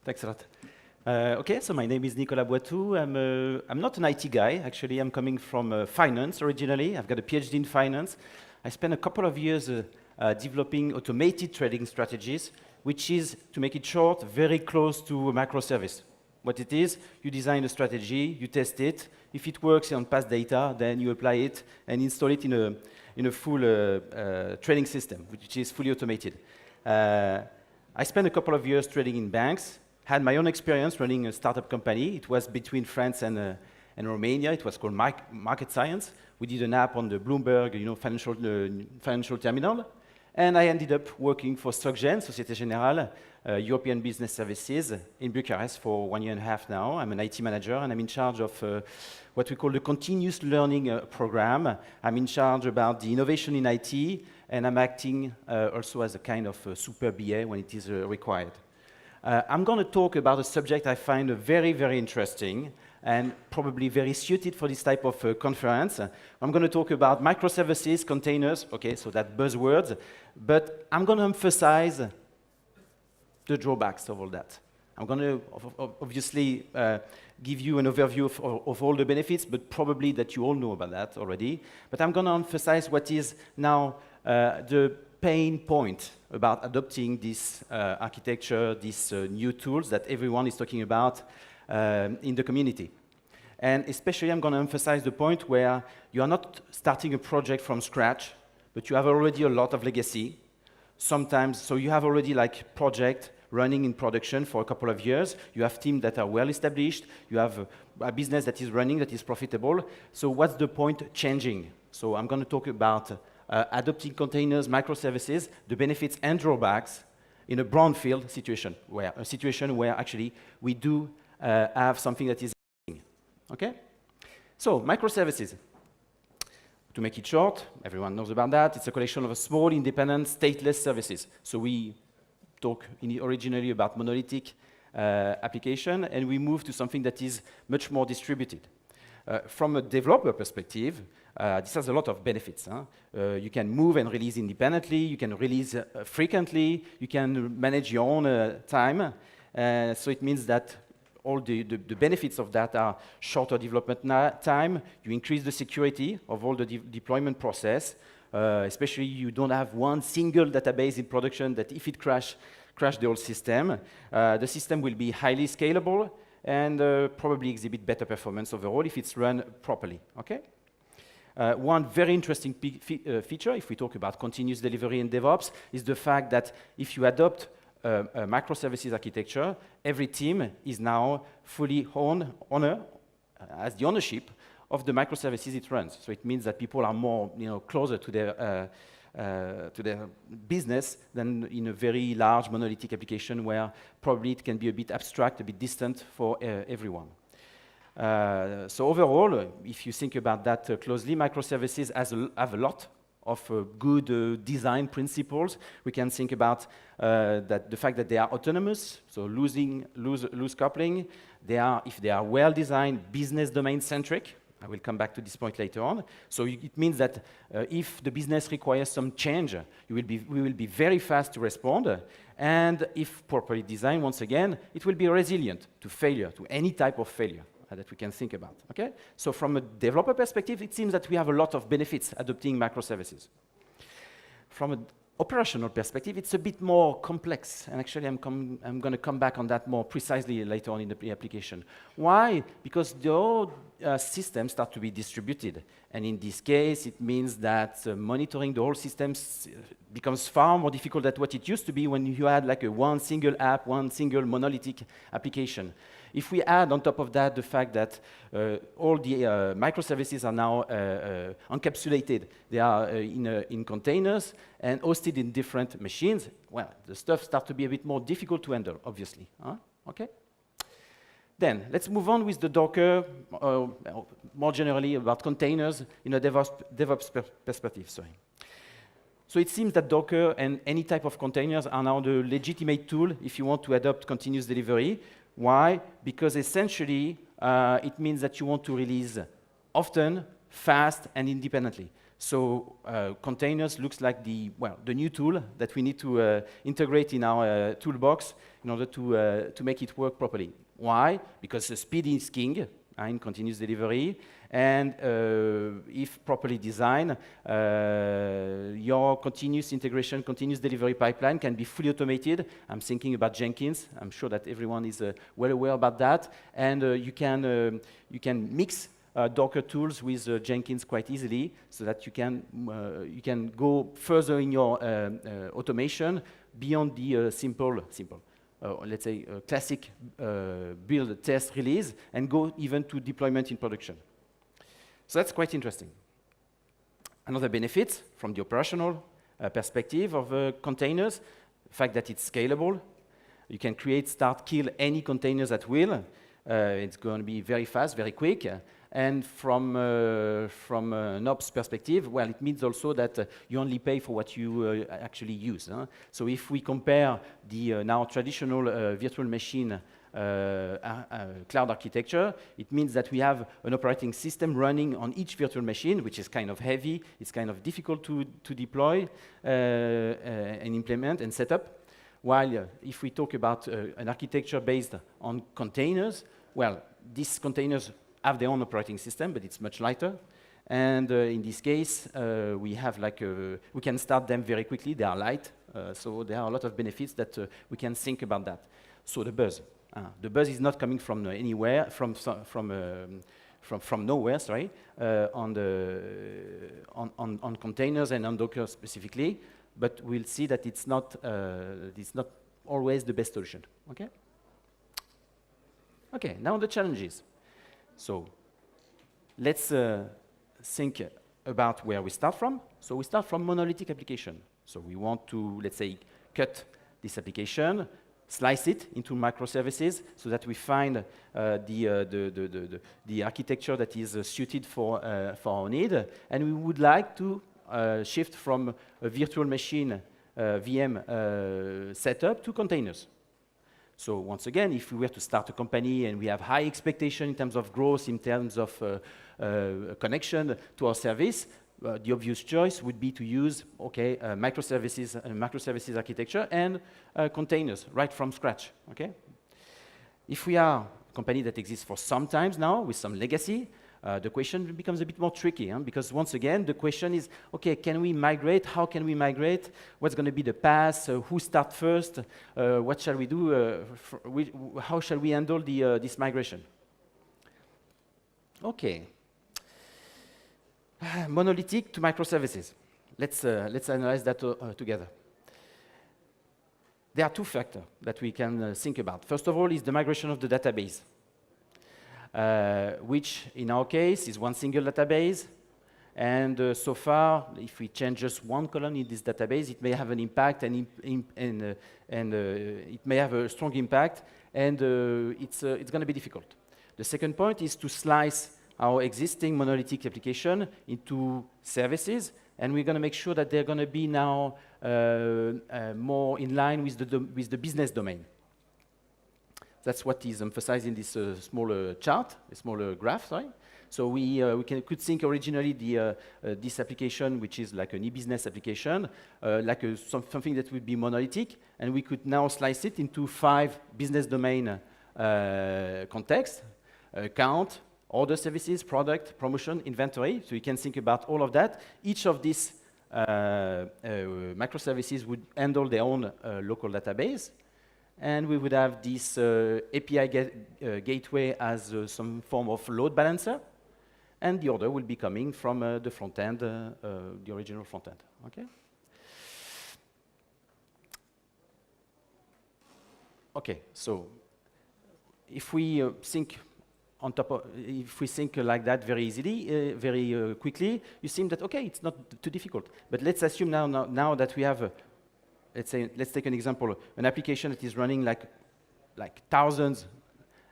Thanks a lot. Okay, so my name is Nicolas Boitout. I'm not an IT guy. Actually, I'm coming from finance originally. I've got a PhD in finance. I spent a couple of years developing automated trading strategies, which is, to make it short, very close to a microservice. What it is, you design a strategy, you test it. If it works on past data, then you apply it and install it in a full trading system, which is fully automated. I spent a couple of years trading in banks, had my own experience running a startup company. It was between France and Romania. It was called Market Science. We did an app on the Bloomberg, financial terminal. And I ended up working for Societe Generale, European Business Services in Bucharest for 1.5 years now. I'm an IT manager, and I'm in charge of what we call the continuous learning program. I'm in charge about the innovation in IT, and I'm acting also as a kind of super BA when it is required. I'm going to talk about a subject I find very, very interesting and probably very suited for this type of conference. I'm going to talk about microservices, containers, okay, so that buzzwords, but I'm going to emphasize the drawbacks of all that. I'm going to obviously give you an overview of all the benefits, but probably that you all know about that already. But I'm going to emphasize what is now the pain point about adopting this architecture, these new tools that everyone is talking about in the community. And especially I'm going to emphasize the point where you are not starting a project from scratch, but you have already a lot of legacy. Sometimes, so you have already like project running in production for a couple of years. You have teams that are well established. You have a business that is running, that is profitable. So what's the point changing? So I'm going to talk about adopting containers, microservices, the benefits and drawbacks in a brownfield situation, where actually we do have something that is existing. Okay? So microservices. To make it short, everyone knows about that. It's a collection of small, independent, stateless services. So we talk originally about monolithic application, and we move to something that is much more distributed. From a developer perspective, this has a lot of benefits. You can move and release independently, you can release frequently, you can manage your own time. So it means that all the benefits of that are shorter development time, you increase the security of all the deployment process, especially you don't have one single database in production that if it crash the whole system. The system will be highly scalable and probably exhibit better performance overall if it's run properly, okay? One very interesting feature, if we talk about continuous delivery and DevOps, is the fact that if you adopt a microservices architecture, every team is now fully has the ownership of the microservices it runs. So it means that people are more, closer to their business than in a very large monolithic application where probably it can be a bit abstract, a bit distant for everyone. So overall, if you think about that closely, microservices have a lot of good design principles. We can think about the fact that they are autonomous, so loose coupling. If they are well designed, business domain centric. I will come back to this point later on. So it means that if the business requires some change, we will be very fast to respond. And if properly designed, once again, it will be resilient to failure, to any type of failure that we can think about, okay? So from a developer perspective, it seems that we have a lot of benefits adopting microservices. From an operational perspective, it's a bit more complex, and actually I'm going to come back on that more precisely later on in the application. Why? Because the whole systems start to be distributed, and in this case, it means that monitoring the whole systems becomes far more difficult than what it used to be when you had like one single app, one single monolithic application. If we add on top of that the fact that all the microservices are now encapsulated, they are in containers and hosted in different machines, well, the stuff starts to be a bit more difficult to handle, obviously. Okay? Then, let's move on with the Docker, more generally about containers in a DevOps perspective. Sorry. So it seems that Docker and any type of containers are now the legitimate tool if you want to adopt continuous delivery. Why? Because essentially, it means that you want to release often, fast, and independently. So containers looks like the new tool that we need to integrate in our toolbox in order to make it work properly. Why? Because speed is king in continuous delivery, and if properly designed, your continuous integration, continuous delivery pipeline can be fully automated. I'm thinking about Jenkins. I'm sure that everyone is well aware about that, and you can mix Docker tools with Jenkins quite easily, so that you can go further in your automation beyond the simple, let's say, classic build, test, release, and go even to deployment in production. So that's quite interesting. Another benefit from the operational perspective of containers, the fact that it's scalable. You can create, start, kill any containers at will. It's going to be very fast, very quick. And from an ops perspective, well, it means also that you only pay for what you actually use. So if we compare the now traditional virtual machine cloud architecture, it means that we have an operating system running on each virtual machine, which is kind of heavy. It's kind of difficult to deploy and implement and set up. While if we talk about an architecture based on containers, well, these containers have their own operating system, but it's much lighter. And in this case, we have we can start them very quickly. They are light, so there are a lot of benefits that we can think about that. So the buzz. The buzz is not coming from anywhere, from nowhere, sorry, on containers and on Docker specifically, but we'll see that it's not always the best solution, okay? Okay, now the challenges. So let's think about where we start from. So we start from monolithic application. So we want to, let's say, cut this application, slice it into microservices so that we find the architecture that is suited for our need. And we would like to shift from a virtual machine VM setup to containers. So once again, if we were to start a company and we have high expectation in terms of growth, in terms of connection to our service, the obvious choice would be to use, microservices architecture and containers right from scratch, okay? If we are a company that exists for some time now with some legacy, the question becomes a bit more tricky, because once again, the question is, okay, can we migrate? How can we migrate? What's going to be the path? Who starts first? What shall we do? How shall we handle this migration? Okay. Monolithic to microservices. Let's analyze that together. There are two factors that we can think about. First of all is the migration of the database. Which in our case is one single database, and so far, if we change just one column in this database, it may have an impact, and it may have a strong impact, and it's going to be difficult. The second point is to slice our existing monolithic application into services, and we're going to make sure that they're going to be now more in line with the business domain. That's what is emphasized in this smaller chart, a smaller graph, sorry. So we could think originally this application, which is like an e-business application, like something that would be monolithic, and we could now slice it into 5 business domain contexts: account, order services, product, promotion, inventory. So you can think about all of that. Each of these microservices would handle their own local database. And we would have this API gateway as some form of load balancer, and the order will be coming from the front end, the original front end. Okay. Okay. So if we think like that very easily, very quickly, you seem that okay, it's not too difficult. But let's assume now that we have let's take an example, an application that is running like thousands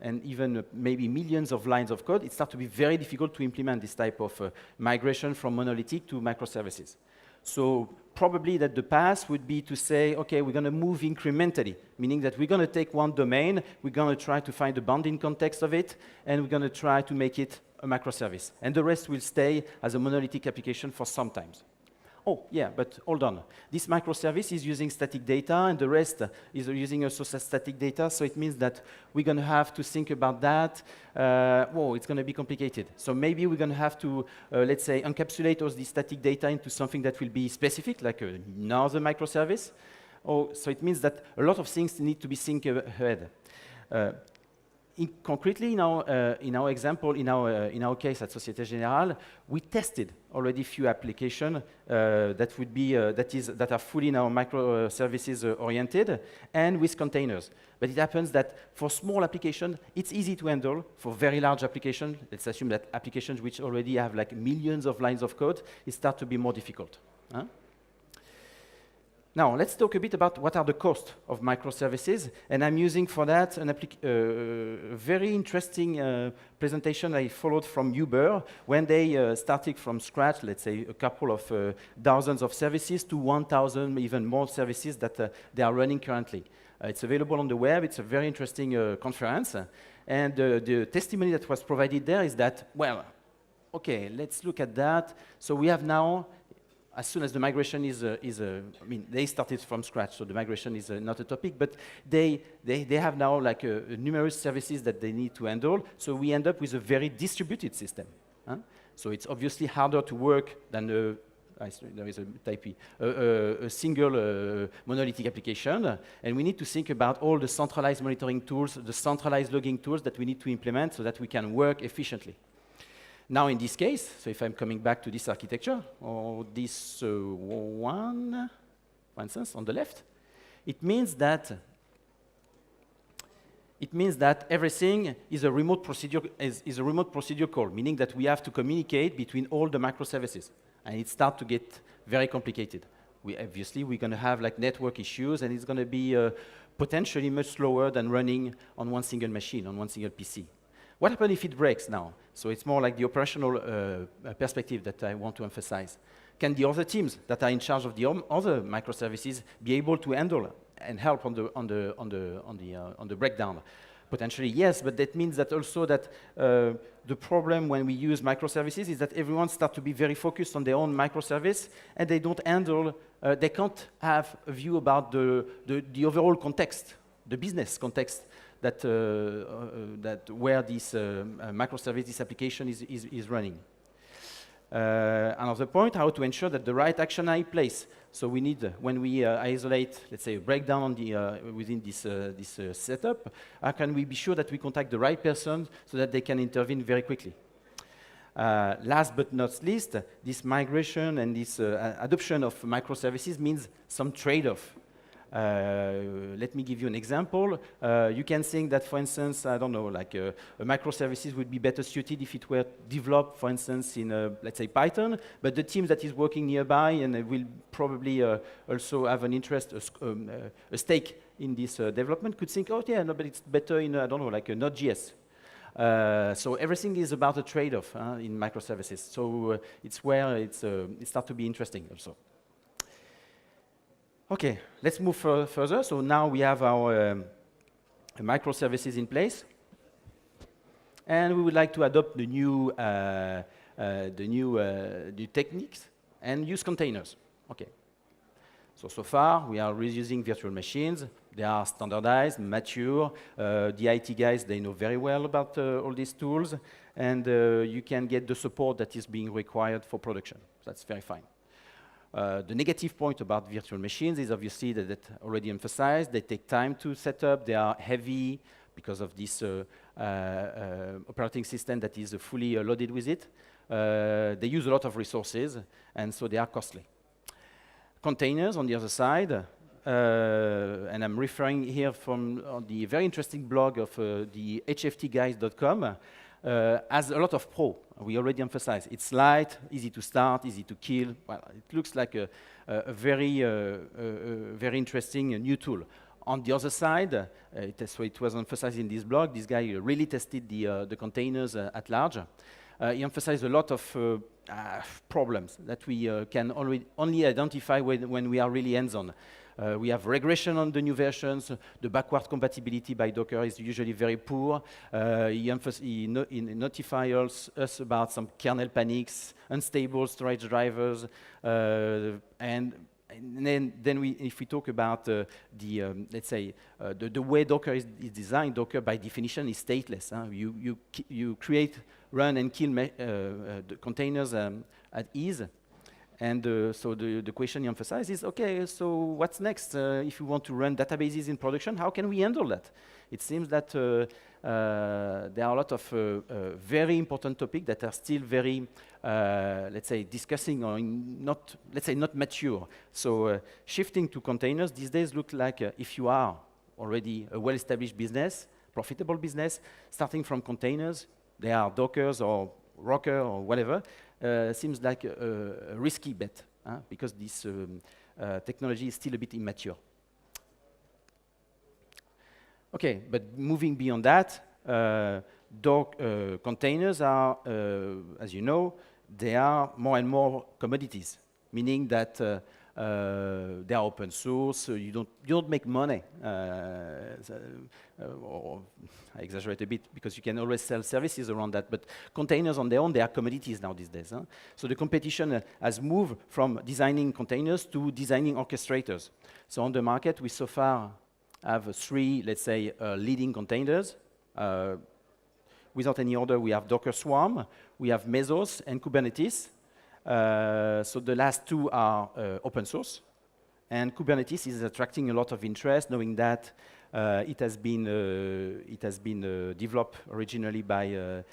and even maybe millions of lines of code. It starts to be very difficult to implement this type of migration from monolithic to microservices. So probably that the path would be to say, okay, we're going to move incrementally, meaning that we're going to take one domain, we're going to try to find the bounding context of it, and we're going to try to make it a microservice. And the rest will stay as a monolithic application for some times. Oh, yeah, but hold on. This microservice is using static data, and the rest is using also static data, so it means that we're going to have to think about that. Whoa, it's going to be complicated. So maybe we're going to have to, let's say, encapsulate all this static data into something that will be specific, like another microservice. Oh, so it means that a lot of things need to be think ahead. Concretely, in our example, in our case at Societe Generale, we tested already few applications that are fully now microservices oriented and with containers. But it happens that for small applications, it's easy to handle. For very large applications, let's assume that applications which already have like millions of lines of code, it starts to be more difficult. Huh? Now, let's talk a bit about what are the costs of microservices, and I'm using for that a very interesting presentation I followed from Uber when they started from scratch, let's say a couple of thousands of services to 1,000, even more services that they are running currently. It's available on the web. It's a very interesting conference, and the testimony that was provided there is that, well, okay, let's look at that. So we have now, as soon as the migration I mean, they started from scratch, so the migration is not a topic, but they have now like numerous services that they need to handle, so we end up with a very distributed system. Huh? So it's obviously harder to work than there is a type E, a single monolithic application, and we need to think about all the centralized monitoring tools, the centralized logging tools that we need to implement so that we can work efficiently. Now, in this case, so if I'm coming back to this architecture, or this one, for instance, on the left, it means that everything is a remote procedure call, meaning that we have to communicate between all the microservices, and it starts to get very complicated. Obviously, we're going to have like network issues, and it's going to be potentially much slower than running on one single machine, on one single PC. What happens if it breaks now? So it's more like the operational perspective that I want to emphasize. Can the other teams that are in charge of the other microservices be able to handle and help on the breakdown? Potentially, yes, but that means that also that the problem when we use microservices is that everyone starts to be very focused on their own microservice, and they don't handle, they can't have a view about the overall context, the business context, that where this microservice application is running. Another point, how to ensure that the right action are in place. So we need, when we isolate, let's say, a breakdown on the, within this setup, how can we be sure that we contact the right person so that they can intervene very quickly? Last but not least, this migration and this adoption of microservices means some trade-off. Let me give you an example. You can think that, for instance, I don't know, like a microservices would be better suited if it were developed, for instance, in, let's say, Python, but the team that is working nearby and will probably also have an interest, a stake in this development could think, oh, yeah, no, but it's better in, I don't know, like a Node.js. So everything is about a trade-off in microservices. So it's where it starts to be interesting also. Okay, let's move further. So now we have our microservices in place, and we would like to adopt the new techniques and use containers. Okay. So far we are reusing virtual machines. They are standardized, mature. The IT guys, they know very well about all these tools, and you can get the support that is being required for production. That's very fine. The negative point about virtual machines is obviously that already emphasized. They take time to set up. They are heavy because of this operating system that is fully loaded with it. They use a lot of resources, and so they are costly. Containers, on the other side, and I'm referring here from the very interesting blog of the hftguys.com, has a lot of pro. We already emphasized. It's light, easy to start, easy to kill. Well, it looks like a very interesting new tool. On the other side, so it was emphasized in this blog, this guy really tested the containers at large. He emphasized a lot of problems that we can only identify when we are really hands-on. We have regression on the new versions. The backward compatibility by Docker is usually very poor. He notifies us about some kernel panics, unstable storage drivers, and then if we talk about let's say the way Docker is designed, Docker by definition is stateless. You create, run, and kill the containers at ease. And so the question you emphasize is, okay, so what's next? If you want to run databases in production, how can we handle that? It seems that there are a lot of very important topics that are still very, let's say, discussing or not, let's say, not mature. So shifting to containers these days look like if you are already a well-established business, profitable business, starting from containers, they are Dockers or Rocker or whatever, seems like a risky bet, because this technology is still a bit immature. Okay, but moving beyond that, containers are, as you know, they are more and more commodities, meaning that they are open source, so you don't make money. Or I exaggerate a bit because you can always sell services around that, but containers on their own, they are commodities now these days. So the competition has moved from designing containers to designing orchestrators. So on the market, we so far have 3, let's say, leading containers. Without any order, we have Docker Swarm, we have Mesos, and Kubernetes. So the last 2 are open source, and Kubernetes is attracting a lot of interest, knowing that it has been developed originally by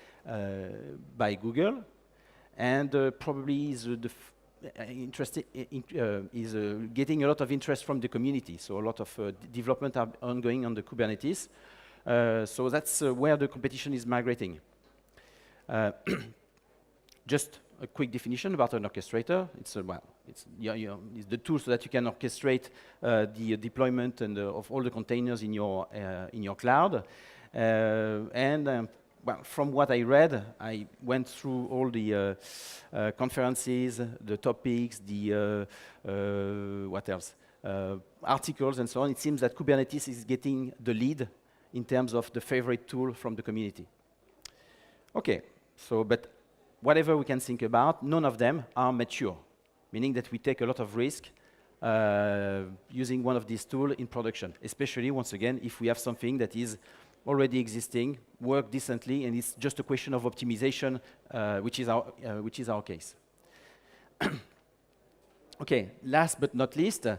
Google, and probably is getting a lot of interest from the community. So a lot of development are ongoing on the Kubernetes. So that's where the competition is migrating. Just a quick definition about an orchestrator. It's the tool so that you can orchestrate the deployment and of all the containers in your cloud. Well, from what I read, I went through all the conferences, the topics, the what else, articles, and so on. It seems that Kubernetes is getting the lead in terms of the favorite tool from the community. Okay, so but whatever we can think about, none of them are mature, meaning that we take a lot of risk using one of these tools in production, especially, once again, if we have something that is already existing, work decently, and it's just a question of optimization, which is our case. Okay, last but not least, I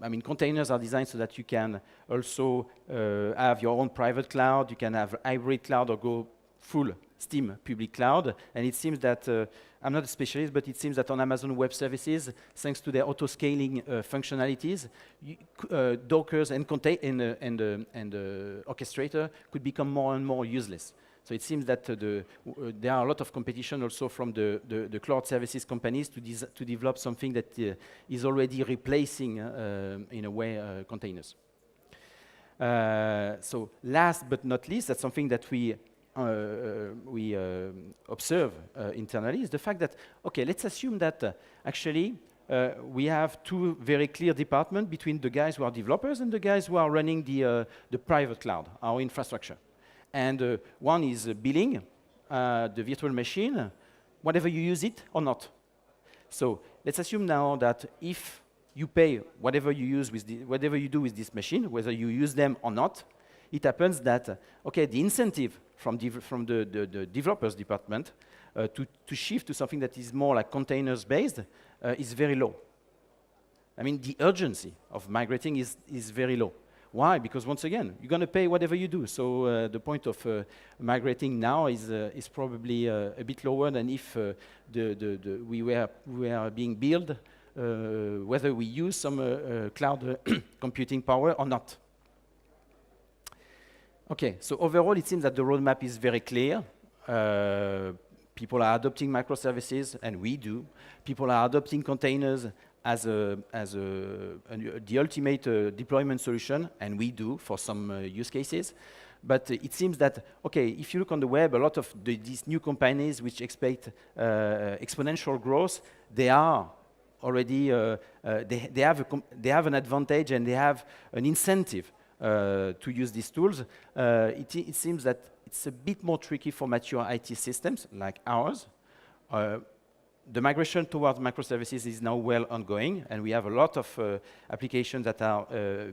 mean, containers are designed so that you can also have your own private cloud, you can have hybrid cloud or go full Steam public cloud, and it seems that, I'm not a specialist, but it seems that on Amazon Web Services, thanks to their auto-scaling functionalities, Dockers and orchestrator could become more and more useless. So it seems that there are a lot of competition also from the cloud services companies to develop something that is already replacing, in a way, containers. So last but not least, that's something that we observe internally, is the fact that, okay, let's assume that actually we have 2 very clear departments between the guys who are developers and the guys who are running the private cloud, our infrastructure. And one is billing the virtual machine, whatever you use it or not. So let's assume now that if you pay whatever you use with whatever you do with this machine, whether you use them or not, it happens that, okay, the incentive from the developers department to shift to something that is more like containers-based is very low. I mean, the urgency of migrating is very low. Why? Because once again, you're going to pay whatever you do. So the point of migrating now is probably a bit lower than if we were being billed, whether we use some cloud computing power or not. Okay, so overall, it seems that the roadmap is very clear. People are adopting microservices, and we do. People are adopting containers, as the ultimate deployment solution, and we do for some use cases. But it seems that, okay, if you look on the web, a lot of these new companies which expect exponential growth, they are already, they have an advantage and they have an incentive to use these tools. It seems that it's a bit more tricky for mature IT systems like ours. The migration towards microservices is now well ongoing, and we have a lot of applications that are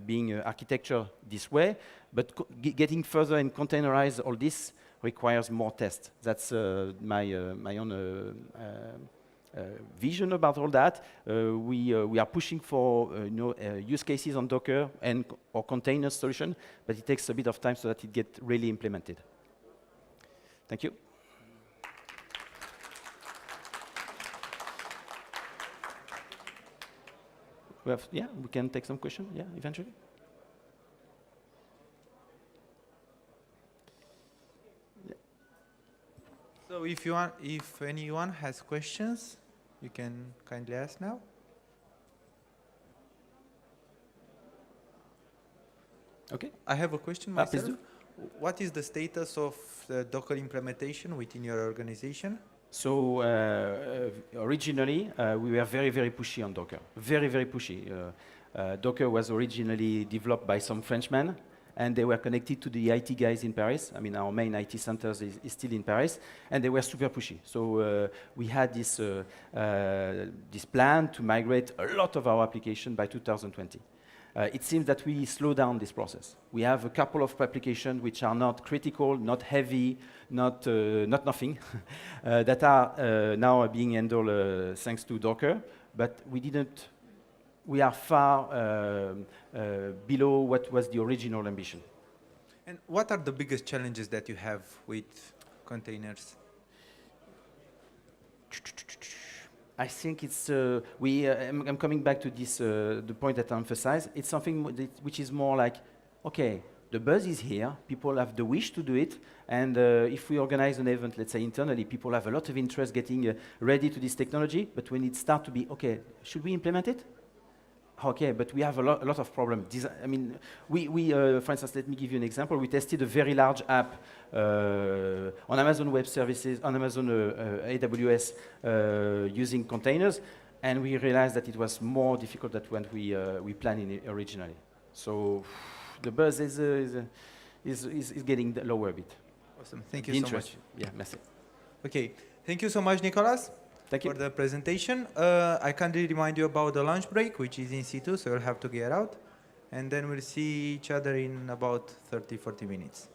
being architectured this way, but getting further and containerize all this requires more tests. That's my own vision about all that. We are pushing for use cases on Docker and or container solution, but it takes a bit of time so that it gets really implemented. Thank you. Yeah, we can take some questions, yeah, eventually. Yeah. So if anyone has questions, you can kindly ask now. Okay. I have a question myself. Please do. What is the status of the Docker implementation within your organization? So originally, we were very, very pushy on Docker. Very, very pushy. Docker was originally developed by some Frenchmen, and they were connected to the IT guys in Paris. I mean, our main IT centers is still in Paris, and they were super pushy. So we had this plan to migrate a lot of our application by 2020. It seems that we slow down this process. We have a couple of applications which are not critical, not heavy, not nothing, that are now being handled thanks to Docker, but we are far below what was the original ambition. And what are the biggest challenges that you have with containers? I think it's, I'm coming back to this, the point that I emphasize. It's something which is more like, okay, the buzz is here, people have the wish to do it, and if we organize an event, let's say internally, people have a lot of interest getting ready to this technology, but when it starts to be, okay, should we implement it? Okay, but we have a lot of problems. I mean, for instance, let me give you an example. We tested a very large app on Amazon Web Services, on Amazon AWS using containers, and we realized that it was more difficult than when we planned it originally. So the buzz is getting lower a bit. Awesome, thank you so much. Yeah, merci. Okay, thank you so much, Nicolas. Thank you. For the presentation. I kindly remind you about the lunch break, which is in situ, so you'll have to get out. And then we'll see each other in about 30-40 minutes.